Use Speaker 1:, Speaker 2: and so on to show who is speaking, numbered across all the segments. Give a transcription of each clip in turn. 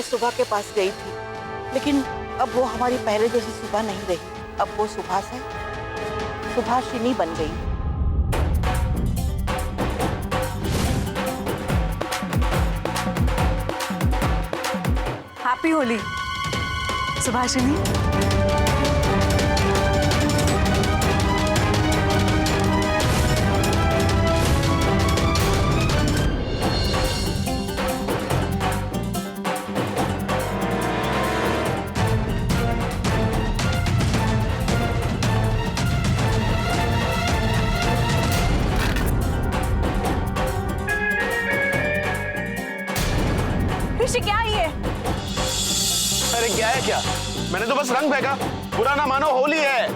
Speaker 1: मैं सुबह के पास गई थी, लेकिन अब वो हमारी पहले जैसी सुबह नहीं रही। अब वो सुभाषिनी बन गई।
Speaker 2: हैप्पी होली सुभाषिनी। ऋषि क्या है?
Speaker 3: अरे क्या है क्या? मैंने तो बस रंग फेंका। बुरा ना मानो, होली है।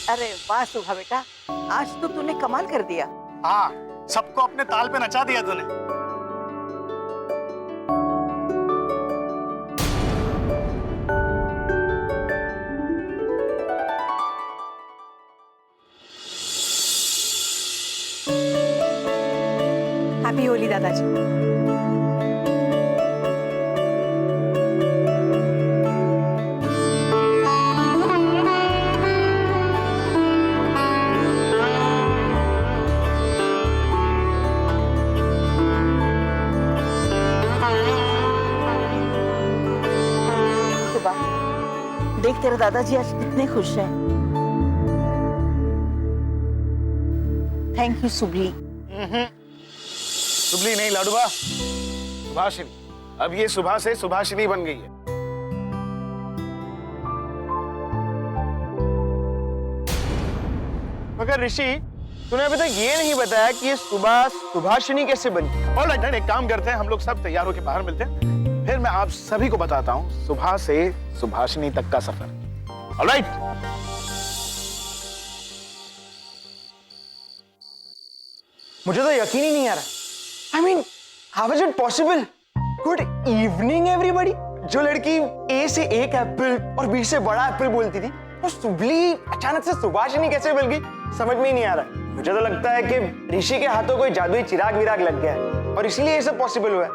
Speaker 1: अरे वाह सुभा बेटा, आज तो तूने कमाल कर दिया।
Speaker 3: हाँ, सबको अपने ताल पे नचा दिया तूने।
Speaker 2: हैप्पी होली दादाजी।
Speaker 1: सुबह देख, तेरे दादाजी आज कितने खुश हैं। Thank you सुबली।
Speaker 3: सुबली नहीं लाडूबा, सुभाषिनी। अब ये सुबह से सुभाषिनी बन गई है। मगर ऋषि, तूने अभी तक ये नहीं बताया कि ये सुबह सुभाषिनी कैसे बनी। ऑलराइट, एक काम करते हैं, हम लोग सब तैयार होकर बाहर मिलते हैं, फिर मैं आप सभी को बताता हूँ सुबह से सुभाषिनी तक का सफर। ऑलराइट।
Speaker 4: मुझे तो यकीन ही नहीं आ रहा। I mean, how is it possible? Good evening everybody. जो लड़की A से एक एप्पल और B से बड़ा एप्पल बोलती थी, वो सुबली अचानक से सुभाषिनी कैसे बन गई, समझ में ही नहीं आ रहा। मुझे तो लगता है कि ऋषि के हाथों कोई जादुई चिराग विराग लग गया है और इसलिए ये सब पॉसिबल हुआ है।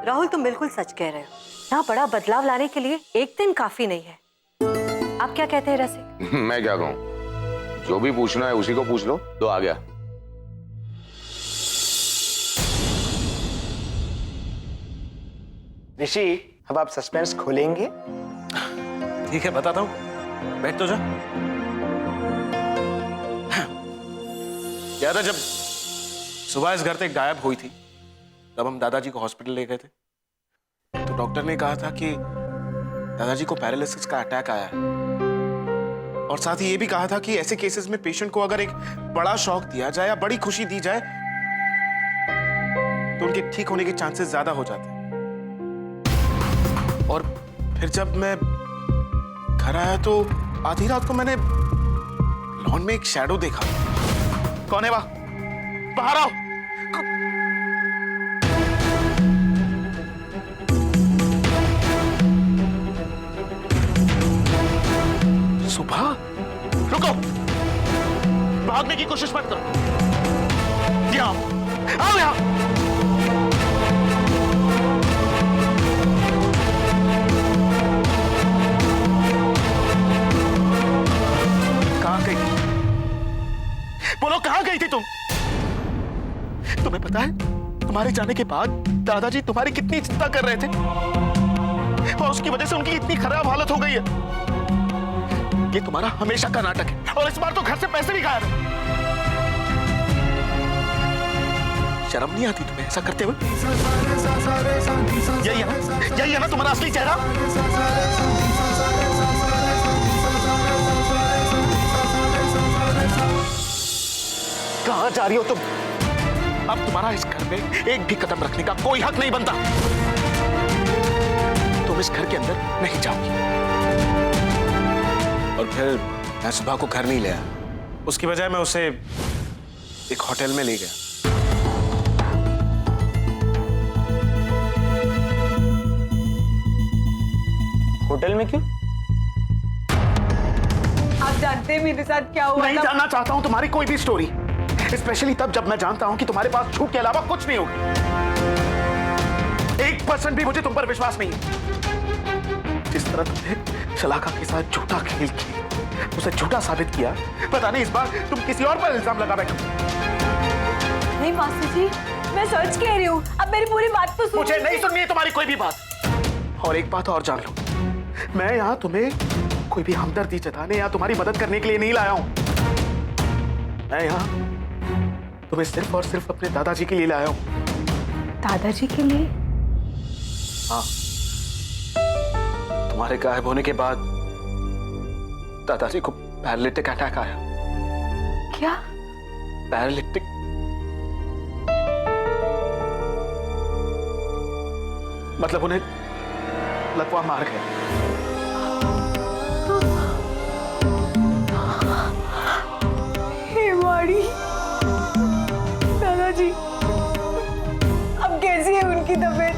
Speaker 2: राहुल तुम बिल्कुल सच कह रहे हो। यहाँ बड़ा बदलाव लाने के लिए एक दिन काफी नहीं है। आप क्या कहते हैं रसिक?
Speaker 5: मैं क्या कहूँ, जो भी पूछना है उसी को पूछ लो। तो आ गया।
Speaker 4: ऋषि, अब आप सस्पेंस खोलेंगे?
Speaker 3: ठीक है, बताता हूँ, बैठ तो जा। याद है जब सुबह इस घर से गायब हुई थी, तब हम दादाजी को हॉस्पिटल ले गए थे, तो डॉक्टर ने कहा था कि दादाजी को पैरालिसिस का अटैक आया है, और साथ ही ये भी कहा था कि ऐसे केसेस में पेशेंट को अगर एक बड़ा शॉक दिया जाए या बड़ी खुशी दी जाए तो उनके ठीक होने के चांसेस ज्यादा हो जाते हैं। और फिर जब मैं घर आया तो आधी रात को मैंने लॉन में एक शैडो देखा। कौन है वह? बाहर आओ। सुबह, रुको, भागने की कोशिश मत करो। यहाँ आओ, यहाँ। बोलो, कहां गई थी तुम? तुम्हें पता है तुम्हारे जाने के बाद दादाजी तुम्हारी कितनी चिंता कर रहे थे, और उसकी वजह से उनकी इतनी खराब हालत हो गई है। ये तुम्हारा हमेशा का नाटक है, और इस बार तो घर से पैसे भी गायब हैं। शर्म नहीं आती तुम्हें ऐसा करते हुए? यही है ना तुम्हारा असली चेहरा? कहां जा रही हो तुम? अब तुम्हारा इस घर में एक भी कदम रखने का कोई हक नहीं बनता। तुम इस घर के अंदर नहीं जाओगी। और फिर मैं सुबह को घर नहीं ले आया, उसकी बजाय मैं उसे एक होटल में ले गया।
Speaker 4: होटल में क्यों?
Speaker 2: आप जानते हैं मेरे साथ क्या हुआ
Speaker 3: नहीं
Speaker 2: था?
Speaker 3: जानना चाहता हूं तुम्हारी कोई भी स्टोरी, स्पेशली तब जब मैं जानता हूं कि तुम्हारे पास झूठ के अलावा कुछ नहीं होगा। 1% भी मुझे तुम पर विश्वास नहीं है। जिस तरह तुमने शलाका के साथ झूठा खेल खेल उसे झूठा साबित किया, पता नहीं इस बार तुम किसी और पर इल्जाम लगा बैठो।
Speaker 2: नहीं मास्टर जी, मैं सच कह रही हूँ। अब मेरी पूरी बात तो सुनो।
Speaker 3: मुझे नहीं सुननी है तुम्हारी कोई भी बात। और एक बात और जान लो, मैं यहाँ तुम्हें कोई भी हमदर्दी जताने या तुम्हारी मदद करने के लिए नहीं लाया हूं। मैं यहाँ तुम्हें सिर्फ और सिर्फ अपने दादाजी के लिए लाया हूं।
Speaker 2: दादाजी के लिए?
Speaker 3: हाँ, तुम्हारे गायब होने के बाद दादाजी को पैरालिटिक अटैक आया।
Speaker 2: क्या?
Speaker 3: पैरालिटिक? मतलब उन्हें लकवा मार गया।
Speaker 2: दादाजी, अब कैसी है उनकी तबीयत?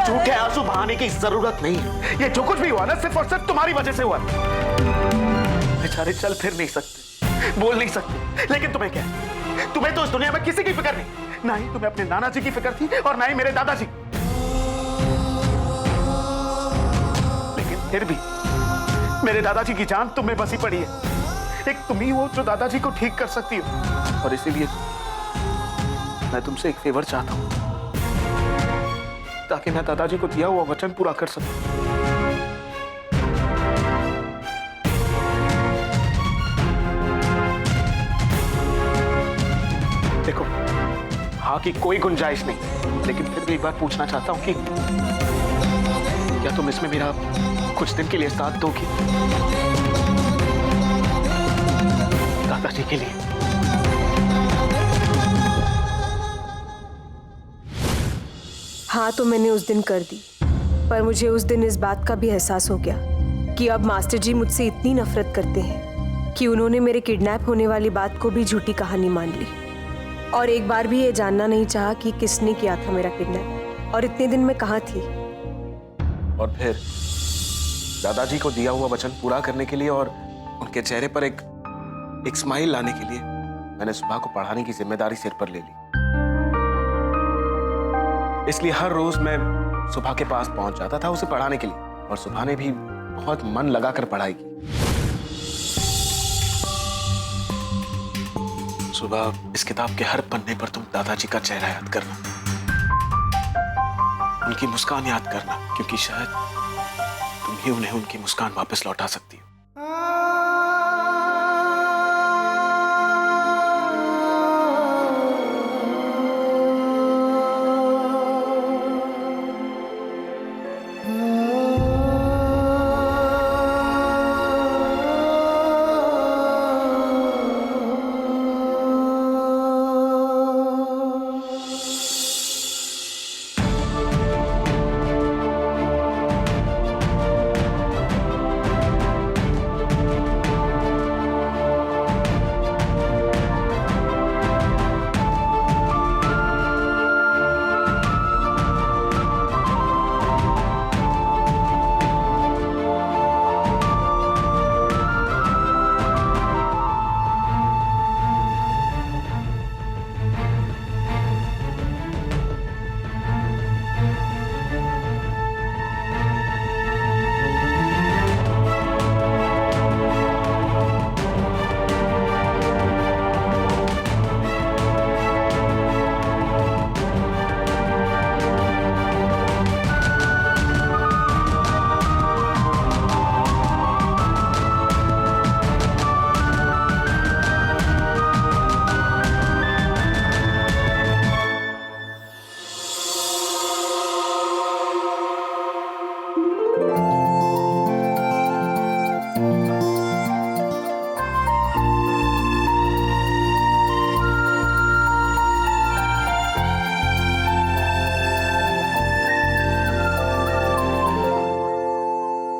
Speaker 3: झूठे आंसू बहाने की जरूरत नहीं है। ये जो कुछ भी हुआ ना, सिर्फ और सिर्फ तुम्हारी वजह से हुआ। बेचारे चल फिर नहीं सकते, बोल नहीं सकते, लेकिन तुम्हें क्या? तुम्हें तो इस दुनिया में किसी की फिक्र नहीं, ना ही तुम्हें अपने नाना जी की फिक्र थी और ना ही मेरे दादाजी। लेकिन फिर भी मेरे दादाजी की जान तुम में बसी पड़ी है। एक तुम ही हो जो दादाजी को ठीक कर सकती हो, और इसीलिए मैं तुमसे एक फेवर चाहता हूं, ताकि मैं दादाजी को दिया हुआ वचन पूरा कर सकूं। देखो, हाँ की कोई गुंजाइश नहीं, लेकिन फिर भी एक बार पूछना चाहता हूं कि क्या तुम इसमें मेरा कुछ दिन के लिए साथ दोगी? दादाजी के लिए।
Speaker 6: हाँ तो मैंने उस दिन कर दी, पर मुझे उस दिन इस बात का भी एहसास हो गया कि अब मास्टर जी मुझसे इतनी नफरत करते हैं कि उन्होंने मेरे किडनैप होने वाली बात को भी झूठी कहानी मान ली, और एक बार भी ये जानना नहीं चाहा कि किसने किया था मेरा किडनैप और इतने दिन मैं कहाँ थी।
Speaker 3: और फिर दादाजी को दिया हुआ वचन पूरा करने के लिए और उनके चेहरे पर एक स्माइल लाने के लिए मैंने सुबह को पढ़ाने की जिम्मेदारी सिर पर ले ली। इसलिए हर रोज मैं सुबह के पास पहुंच जाता था उसे पढ़ाने के लिए, और सुबह ने भी बहुत मन लगाकर पढ़ाई की। सुबह इस किताब के हर पन्ने पर तुम दादाजी का चेहरा याद करना, उनकी मुस्कान याद करना, क्योंकि शायद तुम ही उन्हें उनकी मुस्कान वापस लौटा सकती हो।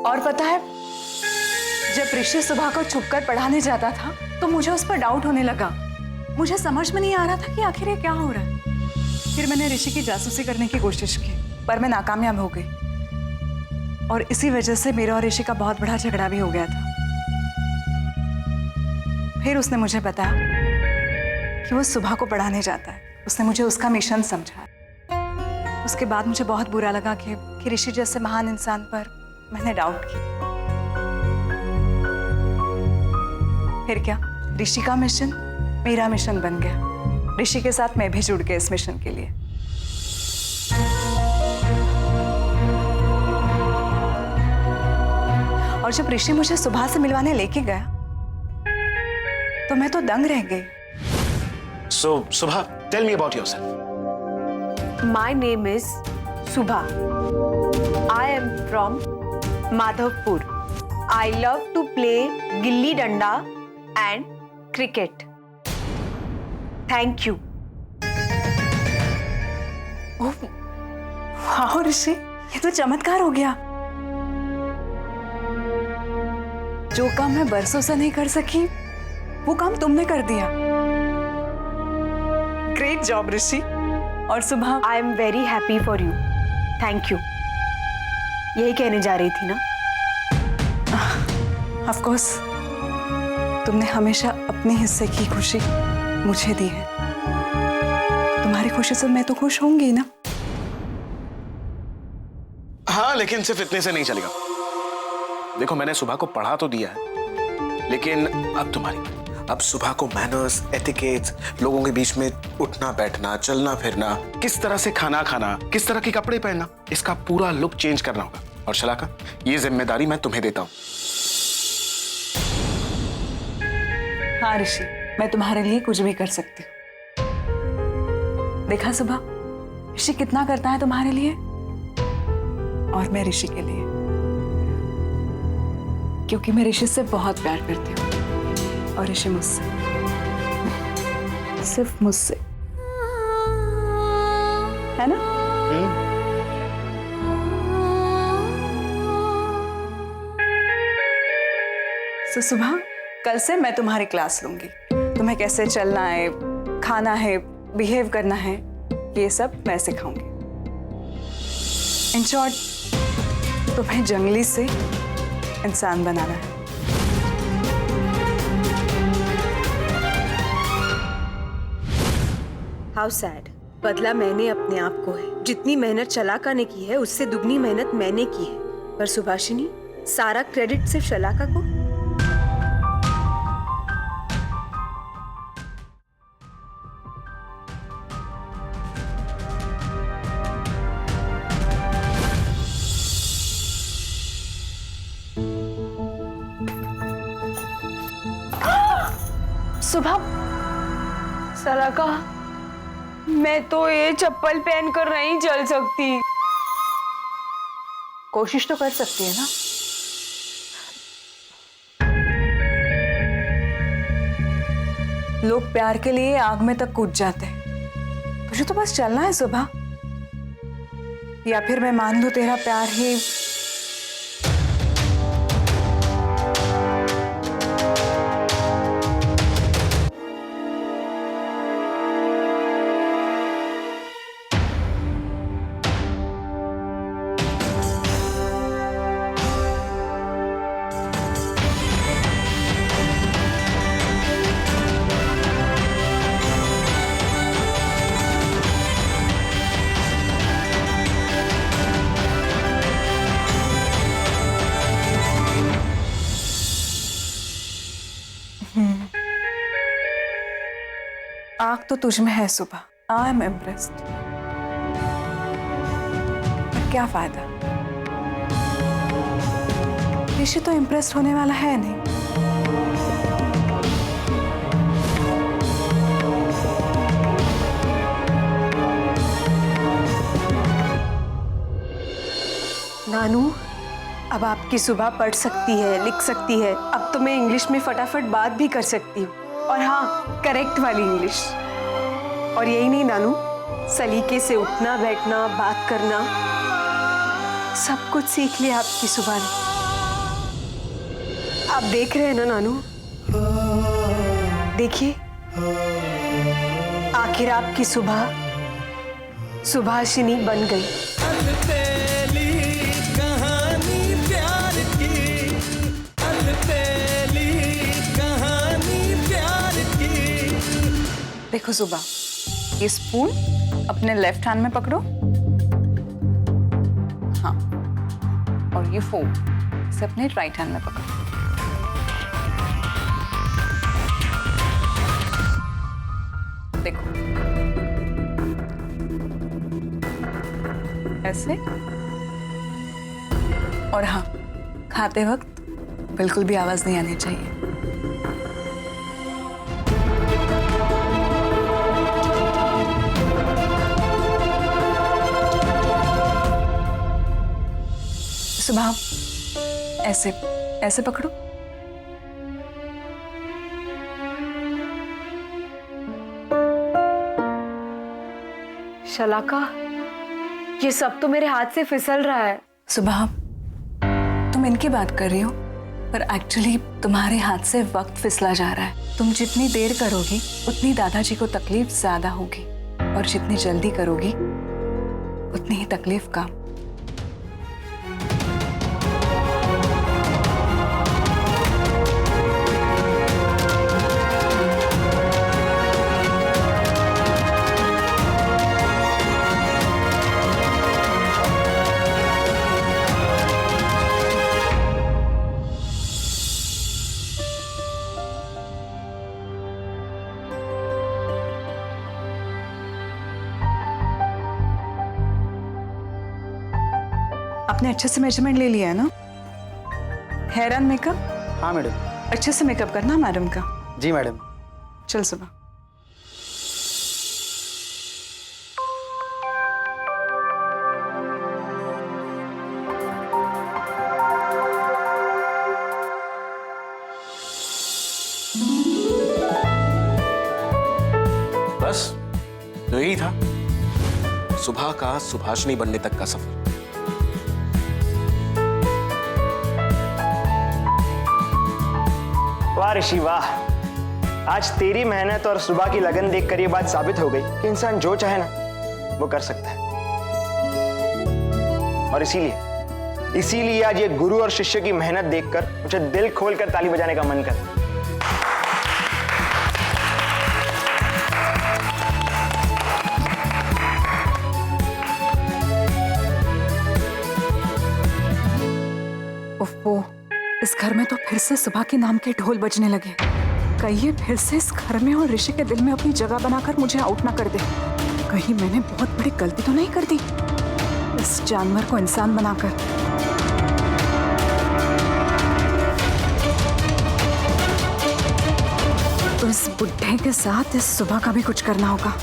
Speaker 7: और पता है, जब ऋषि सुबह को छुपकर पढ़ाने जाता था तो मुझे उस पर डाउट होने लगा। मुझे समझ में नहीं आ रहा था कि आखिर ये क्या हो रहा है। फिर मैंने ऋषि की जासूसी करने की कोशिश की, पर मैं नाकामयाब हो गई। और इसी वजह से मेरा और ऋषि का बहुत बड़ा झगड़ा भी हो गया था। फिर उसने मुझे बताया कि वो सुबह को पढ़ाने जाता है। उसने मुझे उसका मिशन समझाया। उसके बाद मुझे बहुत बुरा लगा कि ऋषि जैसे महान इंसान पर मैंने डाउट किया। फिर क्या, ऋषि का मिशन मेरा मिशन बन गया। ऋषि के साथ मैं भी जुड़ गई इस मिशन के लिए। और जब ऋषि मुझे सुबह से मिलवाने लेके गया तो मैं तो दंग रह गई।
Speaker 3: So, Subha, tell me about yourself.
Speaker 6: My name is Subha. I am from Madhavpur. I love to play gilli danda and cricket. Thank you.
Speaker 7: ओह, वाह ऋषि, ये तो चमत्कार हो गया। जो काम मैं बरसों से नहीं कर सकी, वो काम तुमने कर दिया। ग्रेट जॉब ऋषि। और सुबह
Speaker 6: I am very happy for you. Thank you. यही कहने जा रही थी ना?
Speaker 7: ऑफ कोर्स, तुमने हमेशा अपने हिस्से की खुशी मुझे दी है। तुम्हारी खुशी से मैं तो खुश होंगी ना।
Speaker 3: हाँ, लेकिन सिर्फ इतने से नहीं चलेगा। देखो, मैंने सुबह को पढ़ा तो दिया है, लेकिन अब सुबह को मैनर्स, एटिकेट्स, लोगों के बीच में उठना बैठना, चलना फिरना, किस तरह से खाना खाना, किस तरह के कपड़े पहनना, इसका पूरा लुक चेंज करना होगा। और शलाका, ये जिम्मेदारी मैं तुम्हें देता हूँ।
Speaker 7: हाँ ऋषि, मैं तुम्हारे लिए कुछ भी कर सकती हूँ। देखा सुबह, ऋषि कितना करता है तुम्हारे लिए, और मैं ऋषि के लिए, क्योंकि मैं ऋषि से बहुत प्यार करती हूँ और ऋषि मुझसे, सिर्फ मुझसे, है ना? तो सुबह, कल से मैं तुम्हारी क्लास लूंगी। तुम्हें कैसे चलना है, खाना है, बिहेव करना है, ये सब मैं सिखाऊंगी। इन शॉर्ट, तुम्हें जंगली से इंसान बनाना है।
Speaker 6: How sad. बदला मैंने अपने आप को है। जितनी मेहनत शलाका ने की है, उससे दुगनी मेहनत मैंने की है। पर सुभाषिनी, सारा क्रेडिट सिर्फ शलाका को।
Speaker 7: सुबह,
Speaker 6: शलाका, मैं तो ये चप्पल पहनकर नहीं चल सकती।
Speaker 7: कोशिश तो कर सकती है ना। लोग प्यार के लिए आग में तक कूद जाते हैं। तुझे तो बस चलना है सुबह, या फिर मैं मान लूं तेरा प्यार ही। आग तो तुझ में है सुबह। I am impressed. क्या फायदा, ऋषि तो इम्प्रेस्ड होने वाला है नहीं।
Speaker 6: नानू, अब आपकी सुबह पढ़ सकती है, लिख सकती है। अब तो मैं इंग्लिश में फटाफट बात भी कर सकती हूँ, और हाँ, करेक्ट वाली इंग्लिश। और यही नहीं नानू, सलीके से उठना बैठना, बात करना, सब कुछ सीख लिया आपकी सुबह ने। आप देख रहे हैं ना नानू, देखिए, आखिर आपकी सुबह सुभाषिनी बन गई।
Speaker 8: अलबेली कहानी
Speaker 7: देखो सुबह, ये स्पून अपने लेफ्ट हैंड में पकड़ो। हाँ, और ये फोक इसे अपने राइट हैंड में पकड़ो। देखो, ऐसे। और हाँ, खाते वक्त बिल्कुल भी आवाज नहीं आनी चाहिए। सुबह ऐसे ऐसे पकड़ो।
Speaker 6: शलाका, ये सब तो मेरे हाथ से फिसल रहा है।
Speaker 7: सुबह, तुम इनकी बात कर रही हो, पर एक्चुअली तुम्हारे हाथ से वक्त फिसला जा रहा है। तुम जितनी देर करोगी उतनी दादाजी को तकलीफ ज्यादा होगी, और जितनी जल्दी करोगी उतनी ही तकलीफ कम। आपने अच्छे से मेजरमेंट ले लिया है ना? Hair and makeup?
Speaker 4: हाँ मैडम।
Speaker 7: अच्छे से मेकअप करना मैडम का।
Speaker 4: जी मैडम।
Speaker 7: चल सुबह।
Speaker 3: बस तो यही था सुबह का सुभाषिनी बनने तक का सफर।
Speaker 4: वाह ऋषि वाह, आज तेरी मेहनत और सुबह की लगन देखकर ये बात साबित हो गई कि इंसान जो चाहे ना वो कर सकता है। और इसीलिए आज ये गुरु और शिष्य की मेहनत देखकर मुझे दिल खोलकर ताली बजाने का मन कर।
Speaker 7: ओफो, इस घर में तो फिर से सुबह के नाम के ढोल बजने लगे। कहीं ये फिर से इस घर में और ऋषि के दिल में अपनी जगह बनाकर मुझे आउट ना कर दे। कहीं मैंने बहुत बड़ी गलती तो नहीं कर दी इस जानवर को इंसान बनाकर। तो इस बुढ़े के साथ इस सुबह का भी कुछ करना होगा।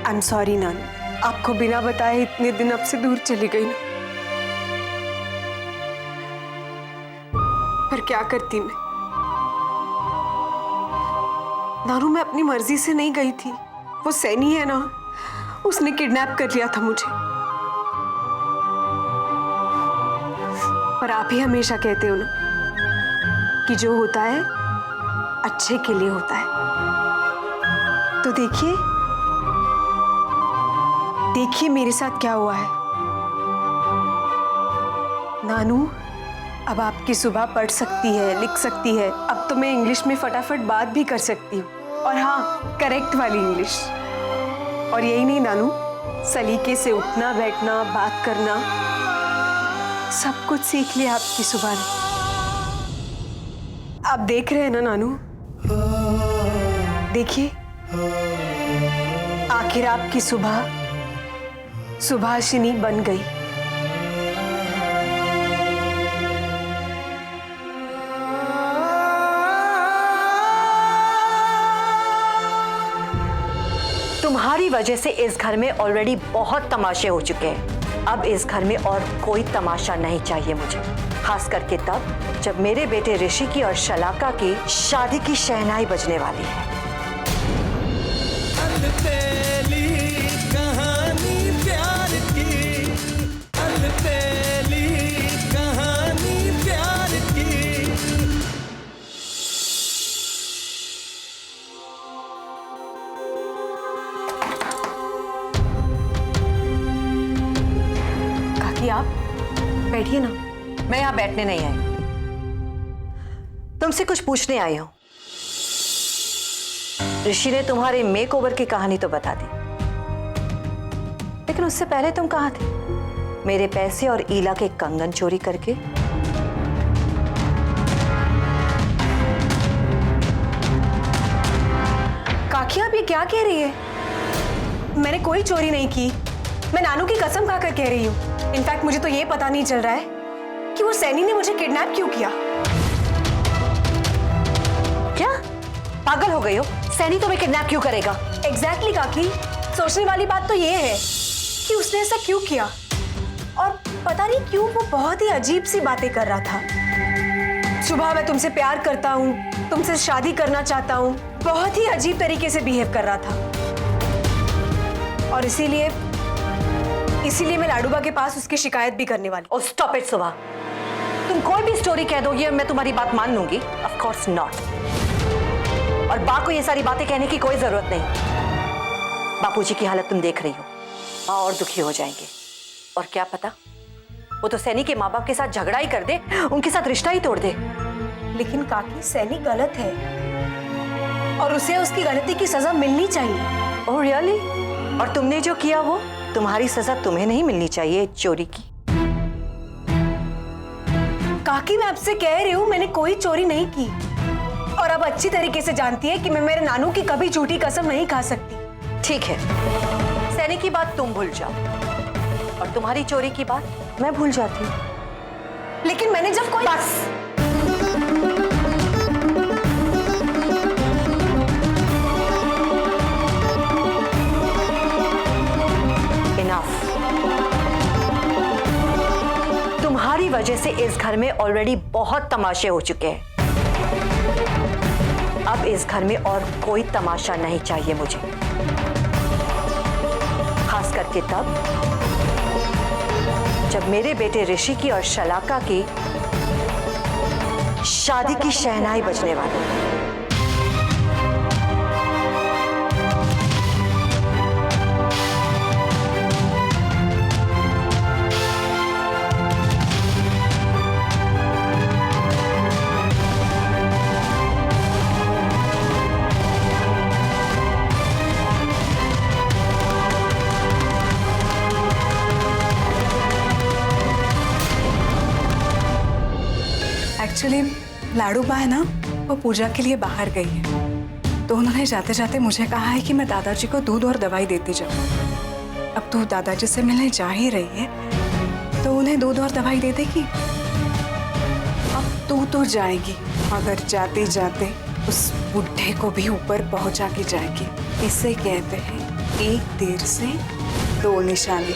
Speaker 6: आई एम सॉरी नानू, आपको बिना बताए इतने दिन अब से दूर चली गई ना। पर क्या करती मैं नानू, मैं अपनी मर्जी से नहीं गई थी। वो सैनी है ना, उसने किडनैप कर लिया था मुझे। पर आप ही हमेशा कहते हो ना कि जो होता है अच्छे के लिए होता है। तो देखिए मेरे साथ क्या हुआ है नानू। अब आपकी सुबह पढ़ सकती है, लिख सकती है। अब तो मैं इंग्लिश में फटाफट बात भी कर सकती हूँ, और हाँ, करेक्ट वाली इंग्लिश। और यही नहीं नानू, सलीके से उठना बैठना, बात करना, सब कुछ सीख लिया आपकी सुबह ने। आप देख रहे हैं ना नानू, देखिए आखिर आपकी सुबह सुभाषिनी बन गई।
Speaker 2: तुम्हारी वजह से इस घर में ऑलरेडी बहुत तमाशे हो चुके हैं। अब इस घर में और कोई तमाशा नहीं चाहिए मुझे, खास करके तब जब मेरे बेटे ऋषि की और शलाका की शादी की शहनाई बजने वाली है।
Speaker 6: काकी आप बैठिए ना।
Speaker 2: मैं यहाँ बैठने नहीं आई, तुमसे कुछ पूछने आई हूं। ऋषि ने तुम्हारे मेकओवर की कहानी तो बता दी, लेकिन उससे पहले तुम कहाँ थे? मेरे पैसे और ईला के कंगन चोरी करके।
Speaker 6: काकी आप ये क्या कह रही है? मैंने कोई चोरी नहीं की। मैं नानू की कसम खाकर कह रही हूँ। इनफैक्ट मुझे तो ये पता नहीं चल रहा है कि वो सैनी ने मुझे किडनैप क्यों किया।
Speaker 2: क्या पागल हो गई हो? सैनी तुम्हें किडनैप क्यों करेगा?
Speaker 6: एग्जैक्टली काकी, सोचने वाली बात तो ये है कि उसने ऐसा क्यों किया, और पता नहीं क्यों वो बहुत ही अजीब सी बातें कर रहा था। सुबह मैं तुमसे प्यार करता हूँ, तुमसे शादी करना चाहता हूँ, बहुत ही अजीब तरीके से बिहेव कर रहा था। और इसीलिए मैं लाडूबा के पास उसकी शिकायत भी करने वाली।
Speaker 2: ओ स्टॉप इट सुबह, तुम कोई भी स्टोरी कह दोगी और मैं तुम्हारी बात मान लूंगी? Of course not. और बा को ये सारी बातें कहने की कोई जरूरत नहीं। बापूजी की हालत तुम देख रही हो, बा और दुखी हो जाएंगे। और क्या पता, वो तो सैनी के माँ बाप के साथ झगड़ा ही कर दे, उनके साथ रिश्ता ही तोड़ दे।
Speaker 6: लेकिन काकी सैनी गलत है और उसे उसकी गलती की सजा मिलनी चाहिए।
Speaker 2: Oh really? और तुमने जो किया वो तुम्हारी सजा तुम्हें नहीं मिलनी चाहिए चोरी की।
Speaker 6: काकी मैं आपसे कह रही हूँ मैंने कोई चोरी नहीं की, और अब अच्छी तरीके से जानती है कि मैं मेरे नानू की कभी झूठी कसम नहीं खा सकती।
Speaker 2: ठीक है, सैनी की बात तुम भूल जाओ और तुम्हारी चोरी की बात मैं भूल जाती हूँ।
Speaker 6: लेकिन मैंने जब कोई
Speaker 2: बस इनफ। तुम्हारी वजह से इस घर में ऑलरेडी बहुत तमाशे हो चुके हैं। अब इस घर में और कोई तमाशा नहीं चाहिए मुझे, खास करके तब जब मेरे बेटे ऋषि की और शलाका की शादी की शहनाई बजने वाली है।
Speaker 7: एक्चुअली लाडूबा है ना, वो पूजा के लिए बाहर गई है, तो उन्होंने जाते जाते मुझे कहा है कि मैं दादाजी को दूध और दवाई देती जाऊँ। अब तू दादाजी से मिलने जा ही रही है तो उन्हें दूध और दवाई दे देगी। अब तू तो जाएगी, मगर जाते जाते उस बुढ़े को भी ऊपर पहुंचा के जाएगी। इसे कहते हैं एक तीर से दो निशाने।